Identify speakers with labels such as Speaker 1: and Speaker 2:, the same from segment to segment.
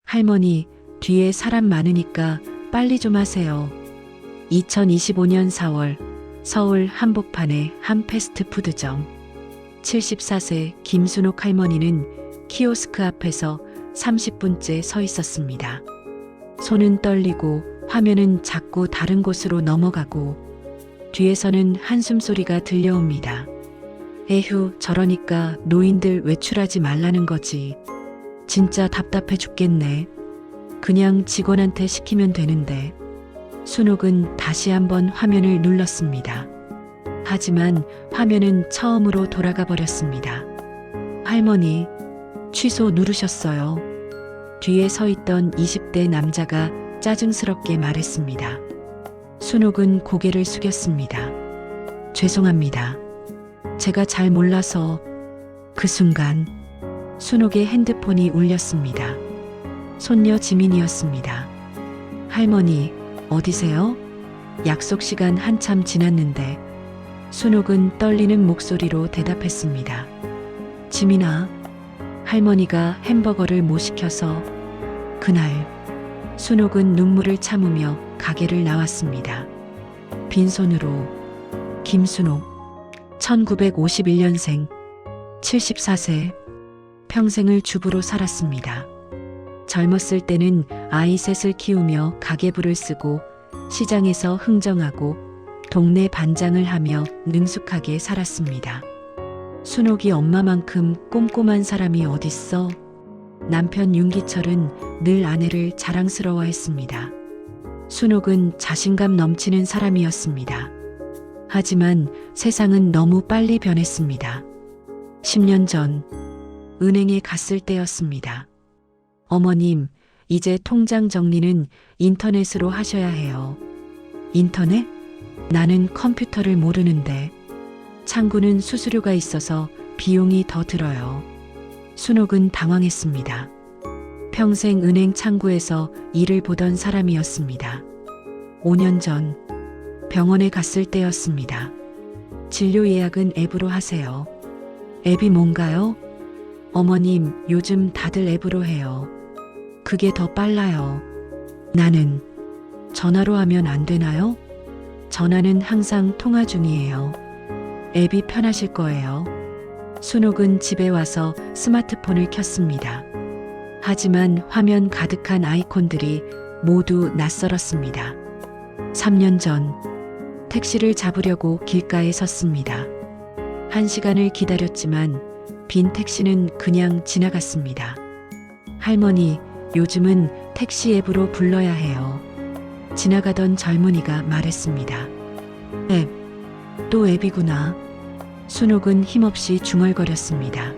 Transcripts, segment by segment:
Speaker 1: 할머니, 뒤에 사람 많으니까 빨리 좀 하세요. 2025년 4월 서울 한복판의 한 패스트푸드점. 74세 김순옥 할머니는 키오스크 앞에서 30분째 서 있었습니다. 손은 떨리고 화면은 자꾸 다른 곳으로 넘어가고 뒤에서는 한숨 소리가 들려옵니다. 에휴, 저러니까 노인들 외출하지 말라는 거지. 진짜 답답해 죽겠네. 그냥 직원한테 시키면 되는데. 순옥은 다시 한번 화면을 눌렀습니다. 하지만 화면은 처음으로 돌아가 버렸습니다. 할머니, 취소 누르셨어요. 뒤에 서 있던 20대 남자가 짜증스럽게 말했습니다. 순옥은 고개를 숙였습니다. 죄송합니다. 제가 잘 몰라서. 그 순간 순옥의 핸드폰이 울렸습니다. 손녀 지민이었습니다. 할머니, 어디세요? 약속 시간 한참 지났는데. 순옥은 떨리는 목소리로 대답했습니다. 지민아, 할머니가 햄버거를 못 시켜서. 그날 순옥은 눈물을 참으며 가게를 나왔습니다. 빈손으로. 김순옥, 1951년생, 74세, 평생을 주부로 살았습니다. 젊었을 때는 아이 셋을 키우며 가계부를 쓰고 시장에서 흥정하고 동네 반장을 하며 능숙하게 살았습니다. 순옥이 엄마만큼 꼼꼼한 사람이 어딨어? 남편 윤기철은 늘 아내를 자랑스러워했습니다. 순옥은 자신감 넘치는 사람이었습니다. 하지만 세상은 너무 빨리 변했습니다. 10년 전 은행에 갔을 때였습니다. 어머님, 이제 통장 정리는 인터넷으로 하셔야 해요. 인터넷? 나는 컴퓨터를 모르는데. 창구는 수수료가 있어서 비용이 더 들어요. 순옥은 당황했습니다. 평생 은행 창구에서 일을 보던 사람이었습니다. 5년 전 병원에 갔을 때였습니다. 진료 예약은 앱으로 하세요. 앱이 뭔가요? 어머님, 요즘 다들 앱으로 해요. 그게 더 빨라요. 나는 전화로 하면 안 되나요? 전화는 항상 통화 중이에요. 앱이 편하실 거예요. 순옥은 집에 와서 스마트폰을 켰습니다. 하지만 화면 가득한 아이콘들이 모두 낯설었습니다. 3년 전 택시를 잡으려고 길가에 섰습니다. 1시간을 기다렸지만 빈 택시는 그냥 지나갔습니다. 할머니, 요즘은 택시 앱으로 불러야 해요. 지나가던 젊은이가 말했습니다. 앱, 또 앱이구나. 순옥은 힘없이 중얼거렸습니다.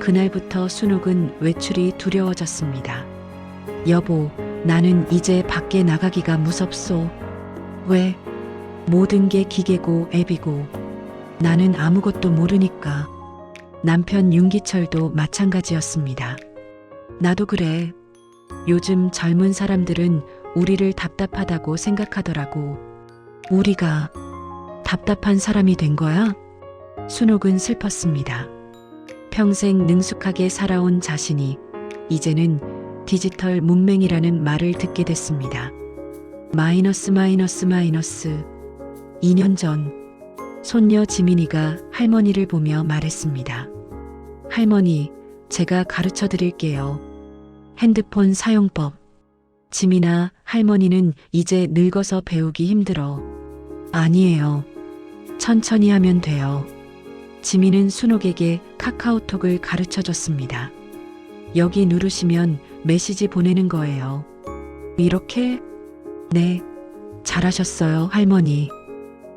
Speaker 1: 그날부터 순옥은 외출이 두려워졌습니다. 여보, 나는 이제 밖에 나가기가 무섭소. 왜? 모든 게 기계고 앱이고 나는 아무것도 모르니까. 남편 윤기철도 마찬가지였습니다. 나도 그래. 요즘 젊은 사람들은 우리를 답답하다고 생각하더라고. 우리가 답답한 사람이 된 거야? 순옥은 슬펐습니다. 평생 능숙하게 살아온 자신이 이제는 디지털 문맹이라는 말을 듣게 됐습니다. 마이너스. 2년 전 손녀 지민이가 할머니를 보며 말했습니다. 할머니, 제가 가르쳐 드릴게요. 핸드폰 사용법. 지민아, 할머니는 이제 늙어서 배우기 힘들어. 아니에요. 천천히 하면 돼요. 지민은 순옥에게 카카오톡을 가르쳐 줬습니다. 여기 누르시면 메시지 보내는 거예요. 이렇게? 네, 잘하셨어요, 할머니.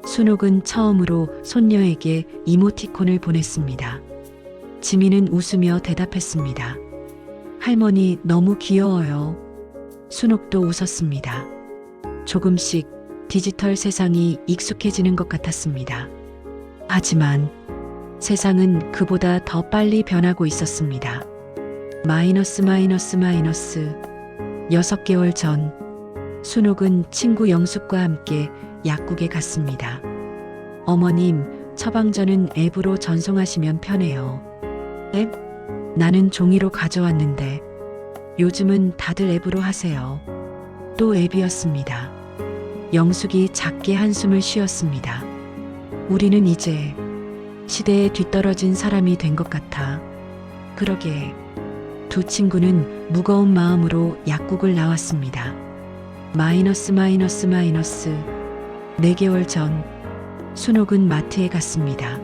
Speaker 1: 순옥은 처음으로 손녀에게 이모티콘을 보냈습니다. 지민은 웃으며 대답했습니다. 할머니, 너무 귀여워요. 순옥도 웃었습니다. 조금씩 디지털 세상이 익숙해지는 것 같았습니다. 하지만 세상은 그보다 더 빨리 변하고 있었습니다. 마이너스. 6개월 전 순옥은 친구 영숙과 함께 약국에 갔습니다. 어머님, 처방전은 앱으로 전송하시면 편해요. 앱? 나는 종이로 가져왔는데. 요즘은 다들 앱으로 하세요. 또 앱이었습니다. 영숙이 작게 한숨을 쉬었습니다. 우리는 이제 시대에 뒤떨어진 사람이 된 것 같아. 그러게. 두 친구는 무거운 마음으로 약국을 나왔습니다. 마이너스. 4개월 전 순옥은 마트에 갔습니다.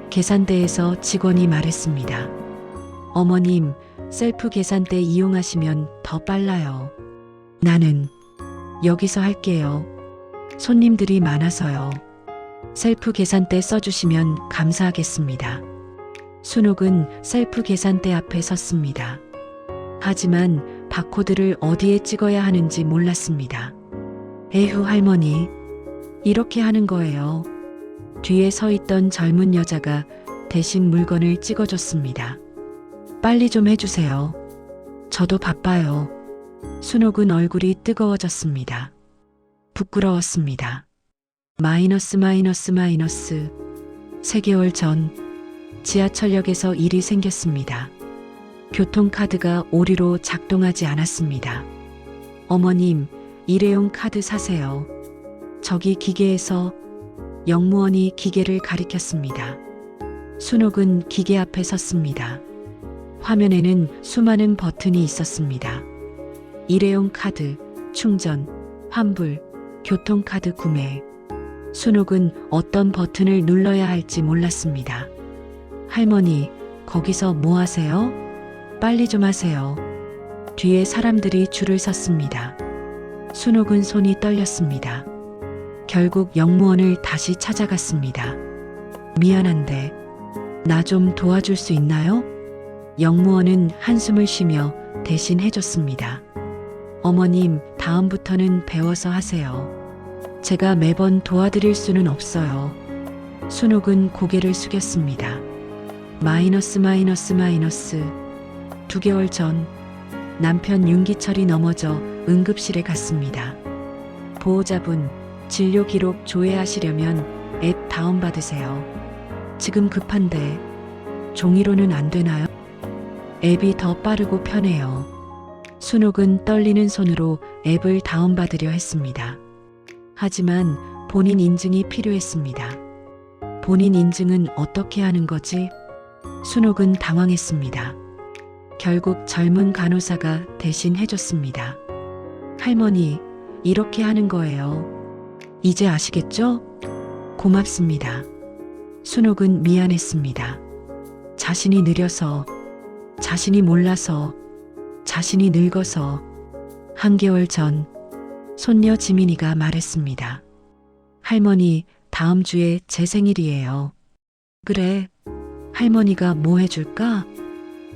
Speaker 1: 계산대에서 직원이 말했습니다. 어머님, 셀프 계산대 이용하시면 더 빨라요. 나는 여기서 할게요. 손님들이 많아서요. 셀프 계산대 써주시면 감사하겠습니다. 순옥은 셀프 계산대 앞에 섰습니다. 하지만 바코드를 어디에 찍어야 하는지 몰랐습니다. 에휴, 할머니. 이렇게 하는 거예요. 뒤에 서 있던 젊은 여자가 대신 물건을 찍어줬습니다. 빨리 좀 해주세요. 저도 바빠요. 순옥은 얼굴이 뜨거워졌습니다. 부끄러웠습니다. 마이너스. 3개월 전 지하철역에서 일이 생겼습니다. 교통카드가 오류로 작동하지 않았습니다. 어머님, 일회용 카드 사세요. 저기 기계에서. 영무원이 기계를 가리켰습니다. 순옥은 기계 앞에 섰습니다. 화면에는 수많은 버튼이 있었습니다. 일회용 카드, 충전, 환불, 교통카드 구매. 순옥은 어떤 버튼을 눌러야 할지 몰랐습니다. 할머니, 거기서 뭐 하세요? 빨리 좀 하세요. 뒤에 사람들이 줄을 섰습니다. 순옥은 손이 떨렸습니다. 결국 영무원을 다시 찾아갔습니다. 미안한데, 나 좀 도와줄 수 있나요? 영무원은 한숨을 쉬며 대신 해줬습니다. 어머님, 다음부터는 배워서 하세요. 제가 매번 도와드릴 수는 없어요. 순옥은 고개를 숙였습니다. 마이너스. 2개월 전 남편 윤기철이 넘어져 응급실에 갔습니다. 보호자분, 진료 기록 조회하시려면 앱 다운받으세요. 지금 급한데 종이로는 안 되나요? 앱이 더 빠르고 편해요. 순옥은 떨리는 손으로 앱을 다운받으려 했습니다. 하지만 본인 인증이 필요했습니다. 본인 인증은 어떻게 하는 거지? 순옥은 당황했습니다. 결국 젊은 간호사가 대신 해줬습니다. 할머니, 이렇게 하는 거예요. 이제 아시겠죠? 고맙습니다. 순옥은 미안했습니다. 자신이 느려서, 자신이 몰라서, 자신이 늙어서. 한개월 전 손녀 지민이가 말했습니다. 할머니, 다음 주에 제 생일이에요. 그래, 할머니가 뭐 해줄까?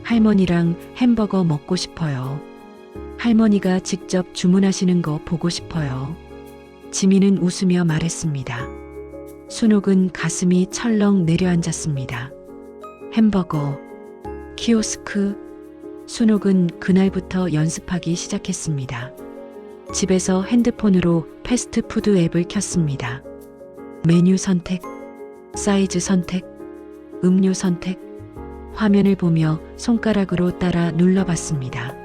Speaker 1: 할머니랑 햄버거 먹고 싶어요. 할머니가 직접 주문하시는 거 보고 싶어요. 지민은 웃으며 말했습니다. 순옥은 가슴이 철렁 내려앉았습니다. 햄버거, 키오스크. 순옥은 그날부터 연습하기 시작했습니다. 집에서 핸드폰으로 패스트푸드 앱을 켰습니다. 메뉴 선택, 사이즈 선택, 음료 선택. 화면을 보며 손가락으로 따라 눌러봤습니다.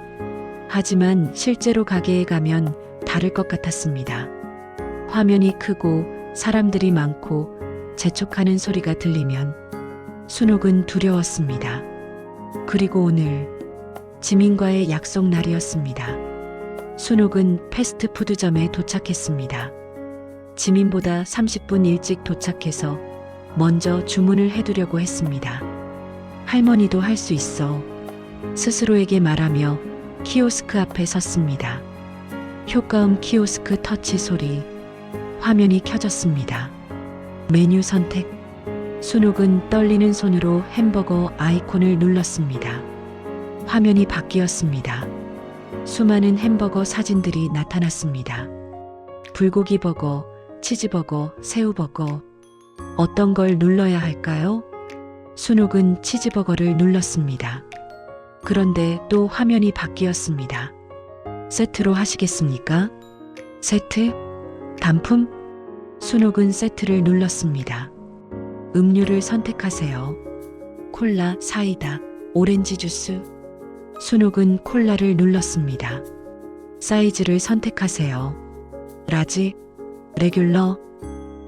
Speaker 1: 하지만 실제로 가게에 가면 다를 것 같았습니다. 화면이 크고 사람들이 많고 재촉하는 소리가 들리면 순옥은 두려웠습니다. 그리고 오늘 지민과의 약속 날이었습니다. 순옥은 패스트푸드점에 도착했습니다. 지민보다 30분 일찍 도착해서 먼저 주문을 해두려고 했습니다. 할머니도 할 수 있어. 스스로에게 말하며 키오스크 앞에 섰습니다. 효과음 키오스크 터치 소리. 화면이 켜졌습니다. 메뉴 선택. 순옥은 떨리는 손으로 햄버거 아이콘을 눌렀습니다. 화면이 바뀌었습니다. 수많은 햄버거 사진들이 나타났습니다. 불고기 버거, 치즈버거, 새우버거. 어떤 걸 눌러야 할까요? 순옥은 치즈버거를 눌렀습니다. 그런데 또 화면이 바뀌었습니다. 세트로 하시겠습니까? 세트? 단품? 순옥은 세트를 눌렀습니다. 음료를 선택하세요. 콜라, 사이다, 오렌지 주스. 순옥은 콜라를 눌렀습니다. 사이즈를 선택하세요. 라지, 레귤러.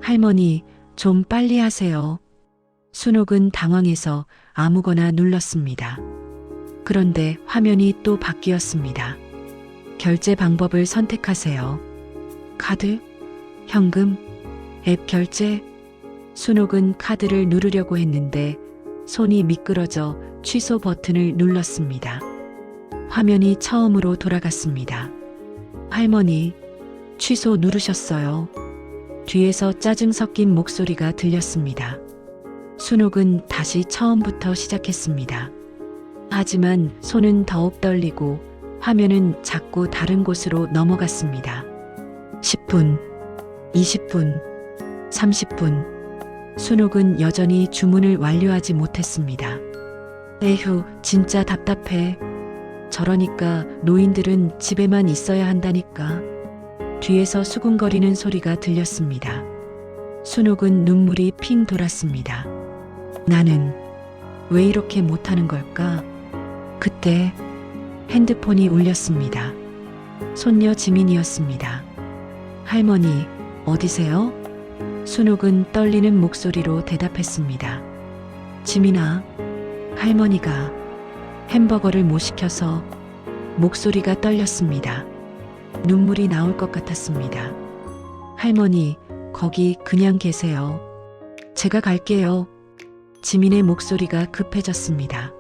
Speaker 1: 할머니, 좀 빨리 하세요. 순옥은 당황해서 아무거나 눌렀습니다. 그런데 화면이 또 바뀌었습니다. 결제 방법을 선택하세요. 카드, 현금, 앱 결제. 순옥은 카드를 누르려고 했는데 손이 미끄러져 취소 버튼을 눌렀습니다. 화면이 처음으로 돌아갔습니다. 할머니, 취소 누르셨어요. 뒤에서 짜증 섞인 목소리가 들렸습니다. 순옥은 다시 처음부터 시작했습니다. 하지만 손은 더욱 떨리고 화면은 자꾸 다른 곳으로 넘어갔습니다. 10분, 20분, 30분. 순옥은 여전히 주문을 완료하지 못했습니다. 에휴, 진짜 답답해. 저러니까 노인들은 집에만 있어야 한다니까. 뒤에서 수군거리는 소리가 들렸습니다. 순옥은 눈물이 핑 돌았습니다. 나는 왜 이렇게 못하는 걸까? 그때 핸드폰이 울렸습니다. 손녀 지민이었습니다. 할머니, 어디세요? 순옥은 떨리는 목소리로 대답했습니다. 지민아, 할머니가 햄버거를 못 시켜서. 목소리가 떨렸습니다. 눈물이 나올 것 같았습니다. 할머니, 거기 그냥 계세요. 제가 갈게요. 지민의 목소리가 급해졌습니다.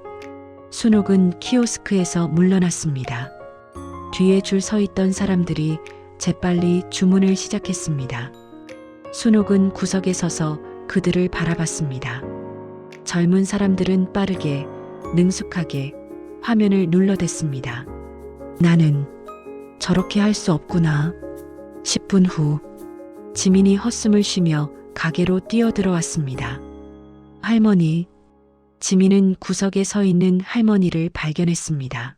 Speaker 1: 순옥은 키오스크에서 물러났습니다. 뒤에 줄 서 있던 사람들이 재빨리 주문을 시작했습니다. 순옥은 구석에 서서 그들을 바라봤습니다. 젊은 사람들은 빠르게, 능숙하게 화면을 눌러댔습니다. 나는 저렇게 할 수 없구나. 10분 후, 지민이 헛숨을 쉬며 가게로 뛰어들어왔습니다. 할머니. 지민은 구석에 서 있는 할머니를 발견했습니다.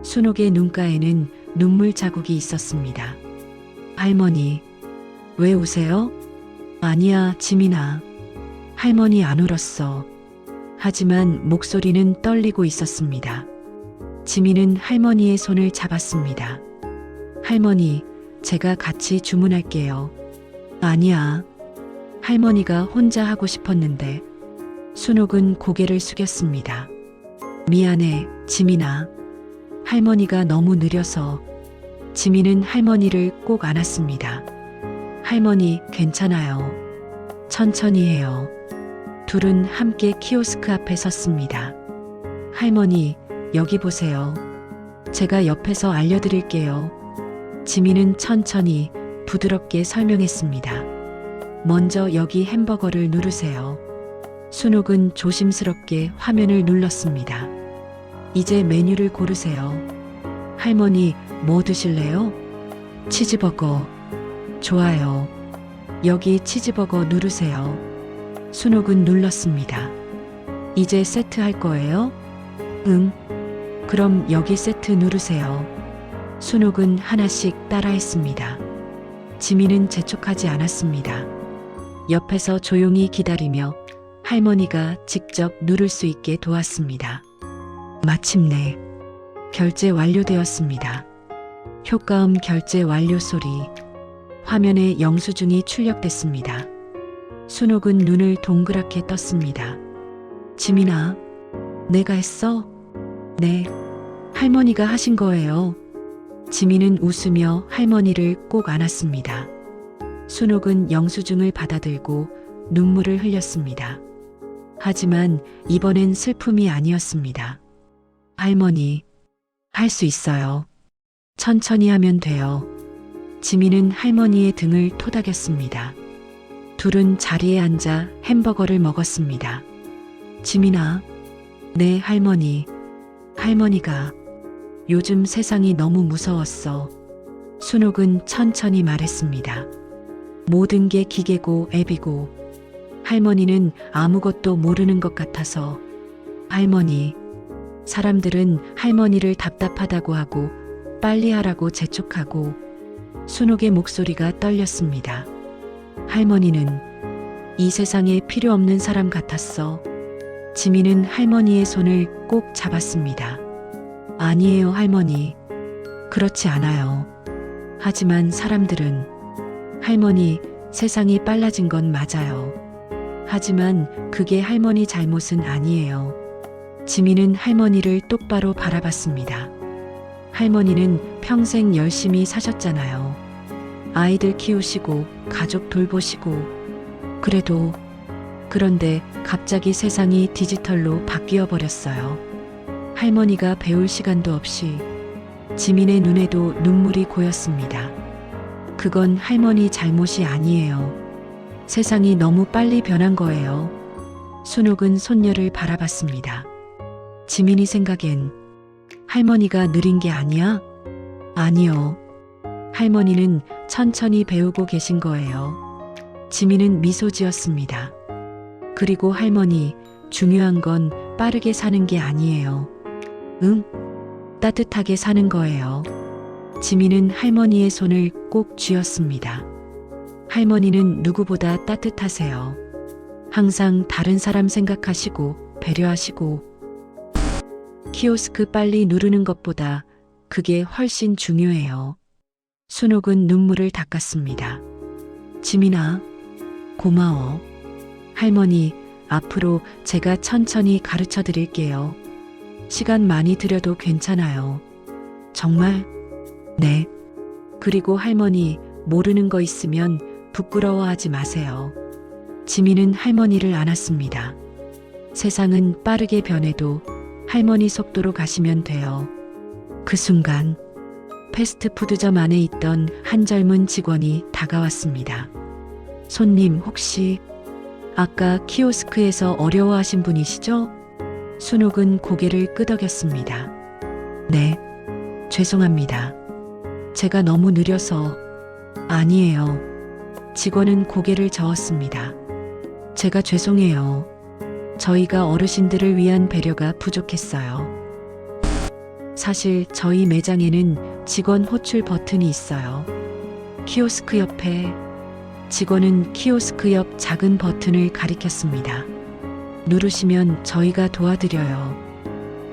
Speaker 1: 순옥의 눈가에는 눈물 자국이 있었습니다. 할머니, 왜 우세요? 아니야, 지민아. 할머니 안 울었어. 하지만 목소리는 떨리고 있었습니다. 지민은 할머니의 손을 잡았습니다. 할머니, 제가 같이 주문할게요. 아니야. 할머니가 혼자 하고 싶었는데. 순옥은 고개를 숙였습니다. 미안해, 지민아. 할머니가 너무 느려서. 지민은 할머니를 꼭 안았습니다. 할머니, 괜찮아요. 천천히 해요. 둘은 함께 키오스크 앞에 섰습니다. 할머니, 여기 보세요. 제가 옆에서 알려드릴게요. 지민은 천천히 부드럽게 설명했습니다. 먼저 여기 햄버거를 누르세요. 순옥은 조심스럽게 화면을 눌렀습니다. 이제 메뉴를 고르세요. 할머니, 뭐 드실래요? 치즈버거. 좋아요. 여기 치즈버거 누르세요. 순옥은 눌렀습니다. 이제 세트 할 거예요? 응. 그럼 여기 세트 누르세요. 순옥은 하나씩 따라했습니다. 지민은 재촉하지 않았습니다. 옆에서 조용히 기다리며 할머니가 직접 누를 수 있게 도왔습니다. 마침내 결제 완료되었습니다. 효과음 결제 완료 소리. 화면에 영수증이 출력됐습니다. 순옥은 눈을 동그랗게 떴습니다. 지민아, 내가 했어? 네, 할머니가 하신 거예요. 지민은 웃으며 할머니를 꼭 안았습니다. 순옥은 영수증을 받아들고 눈물을 흘렸습니다. 하지만 이번엔 슬픔이 아니었습니다. 할머니, 할 수 있어요. 천천히 하면 돼요. 지민은 할머니의 등을 토닥였습니다. 둘은 자리에 앉아 햄버거를 먹었습니다. 지민아, 네, 할머니. 할머니가 요즘 세상이 너무 무서웠어. 순옥은 천천히 말했습니다. 모든 게 기계고 앱이고 할머니는 아무것도 모르는 것 같아서. 할머니, 사람들은 할머니를 답답하다고 하고 빨리 하라고 재촉하고. 순옥의 목소리가 떨렸습니다. 할머니는 이 세상에 필요 없는 사람 같았어. 지민은 할머니의 손을 꼭 잡았습니다. 아니에요, 할머니. 그렇지 않아요. 하지만 사람들은 할머니, 세상이 빨라진 건 맞아요. 하지만 그게 할머니 잘못은 아니에요. 지민은 할머니를 똑바로 바라봤습니다. 할머니는 평생 열심히 사셨잖아요. 아이들 키우시고 가족 돌보시고. 그런데 갑자기 세상이 디지털로 바뀌어 버렸어요. 할머니가 배울 시간도 없이. 지민의 눈에도 눈물이 고였습니다. 그건 할머니 잘못이 아니에요. 세상이 너무 빨리 변한 거예요. 순옥은 손녀를 바라봤습니다. 지민이 생각엔 할머니가 느린 게 아니야? 아니요. 할머니는 천천히 배우고 계신 거예요. 지민은 미소 지었습니다. 그리고 할머니, 중요한 건 빠르게 사는 게 아니에요. 응? 따뜻하게 사는 거예요. 지민은 할머니의 손을 꼭 쥐었습니다. 할머니는 누구보다 따뜻하세요. 항상 다른 사람 생각하시고 배려하시고. 키오스크 빨리 누르는 것보다 그게 훨씬 중요해요. 순옥은 눈물을 닦았습니다. 지민아, 고마워. 할머니, 앞으로 제가 천천히 가르쳐 드릴게요. 시간 많이 들여도 괜찮아요. 정말? 네. 그리고 할머니, 모르는 거 있으면 부끄러워하지 마세요. 지민은 할머니를 안았습니다. 세상은 빠르게 변해도 할머니 속도로 가시면 돼요. 그 순간 패스트푸드점 안에 있던 한 젊은 직원이 다가왔습니다. 손님, 혹시 아까 키오스크에서 어려워하신 분이시죠? 순옥은 고개를 끄덕였습니다. 네, 죄송합니다. 제가 너무 느려서. 아니에요. 직원은 고개를 저었습니다. 제가 죄송해요. 저희가 어르신들을 위한 배려가 부족했어요. 사실 저희 매장에는 직원 호출 버튼이 있어요. 키오스크 옆에. 직원은 키오스크 옆 작은 버튼을 가리켰습니다. 누르시면 저희가 도와드려요.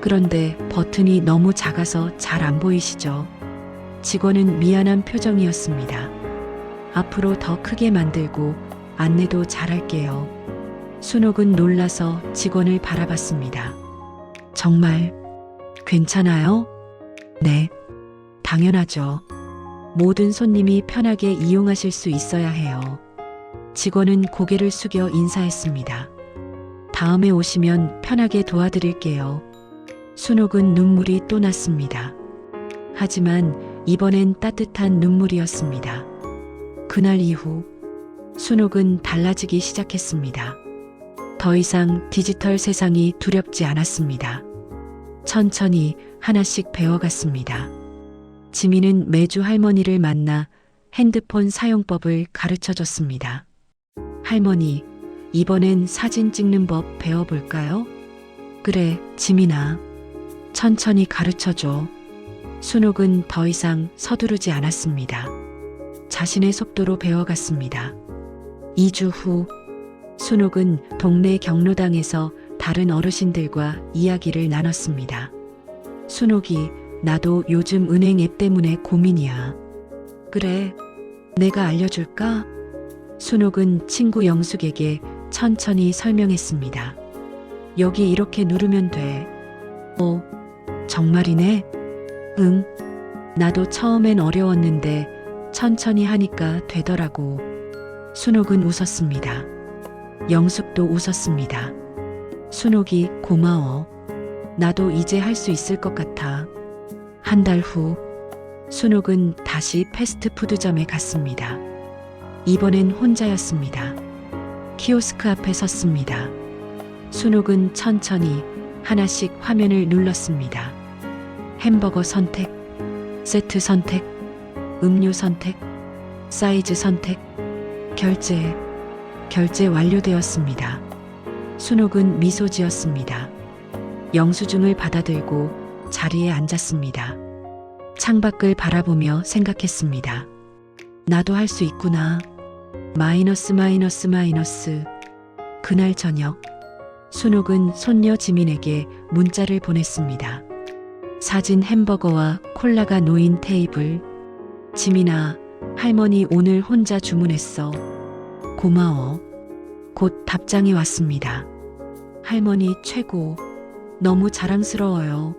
Speaker 1: 그런데 버튼이 너무 작아서 잘 안 보이시죠? 직원은 미안한 표정이었습니다. 앞으로 더 크게 만들고 안내도 잘할게요. 순옥은 놀라서 직원을 바라봤습니다. 정말 괜찮아요? 네, 당연하죠. 모든 손님이 편하게 이용하실 수 있어야 해요. 직원은 고개를 숙여 인사했습니다. 다음에 오시면 편하게 도와드릴게요. 순옥은 눈물이 또 났습니다. 하지만 이번엔 따뜻한 눈물이었습니다. 그날 이후 순옥은 달라지기 시작했습니다. 더 이상 디지털 세상이 두렵지 않았습니다. 천천히 하나씩 배워갔습니다. 지민은 매주 할머니를 만나 핸드폰 사용법을 가르쳐줬습니다. 할머니, 이번엔 사진 찍는 법 배워볼까요? 그래, 지민아. 천천히 가르쳐줘. 순옥은 더 이상 서두르지 않았습니다. 자신의 속도로 배워갔습니다. 2주 후, 순옥은 동네 경로당에서 다른 어르신들과 이야기를 나눴습니다. 순옥이, 나도 요즘 은행 앱 때문에 고민이야. 그래, 내가 알려줄까? 순옥은 친구 영숙에게 천천히 설명했습니다. 여기 이렇게 누르면 돼. 정말이네? 응. 나도 처음엔 어려웠는데 천천히 하니까 되더라고. 순옥은 웃었습니다. 영숙도 웃었습니다. 순옥이, 고마워. 나도 이제 할 수 있을 것 같아. 한 달 후, 순옥은 다시 패스트푸드점에 갔습니다. 이번엔 혼자였습니다. 키오스크 앞에 섰습니다. 순옥은 천천히 하나씩 화면을 눌렀습니다. 햄버거 선택, 세트 선택, 음료 선택, 사이즈 선택, 결제 완료되었습니다. 순옥은 미소 지었습니다. 영수증을 받아들고 자리에 앉았습니다. 창밖을 바라보며 생각했습니다. 나도 할 수 있구나. 마이너스. 그날 저녁, 순옥은 손녀 지민에게 문자를 보냈습니다. 사진 햄버거와 콜라가 놓인 테이블. 지민아, 할머니 오늘 혼자 주문했어. 고마워. 곧 답장이 왔습니다. 할머니 최고. 너무 자랑스러워요.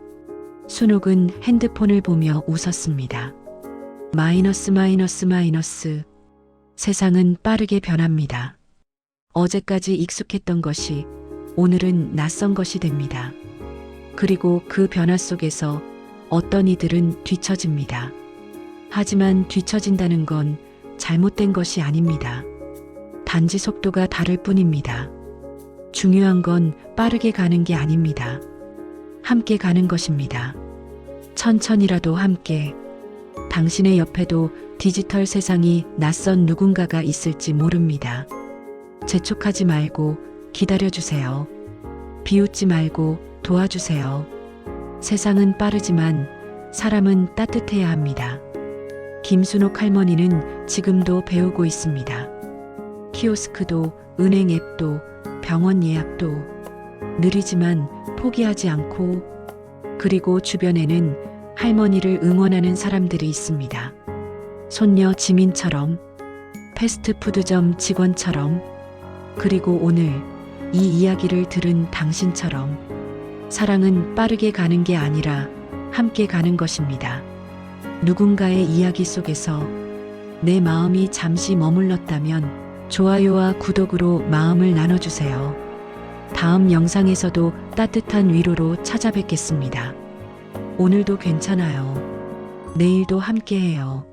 Speaker 1: 순옥은 핸드폰을 보며 웃었습니다. 마이너스 마이너스 마이너스. 세상은 빠르게 변합니다. 어제까지 익숙했던 것이 오늘은 낯선 것이 됩니다. 그리고 그 변화 속에서 어떤 이들은 뒤처집니다. 하지만 뒤처진다는 건 잘못된 것이 아닙니다. 단지 속도가 다를 뿐입니다. 중요한 건 빠르게 가는 게 아닙니다. 함께 가는 것입니다. 천천히라도 함께. 당신의 옆에도 디지털 세상이 낯선 누군가가 있을지 모릅니다. 재촉하지 말고 기다려주세요. 비웃지 말고 도와주세요. 세상은 빠르지만 사람은 따뜻해야 합니다. 김순옥 할머니는 지금도 배우고 있습니다. 키오스크도 은행 앱도 병원 예약도 느리지만 포기하지 않고, 그리고 주변에는 할머니를 응원하는 사람들이 있습니다. 손녀 지민처럼, 패스트푸드점 직원처럼, 그리고 오늘 이 이야기를 들은 당신처럼. 사랑은 빠르게 가는 게 아니라 함께 가는 것입니다. 누군가의 이야기 속에서 내 마음이 잠시 머물렀다면 좋아요와 구독으로 마음을 나눠주세요. 다음 영상에서도 따뜻한 위로로 찾아뵙겠습니다. 오늘도 괜찮아요. 내일도 함께해요.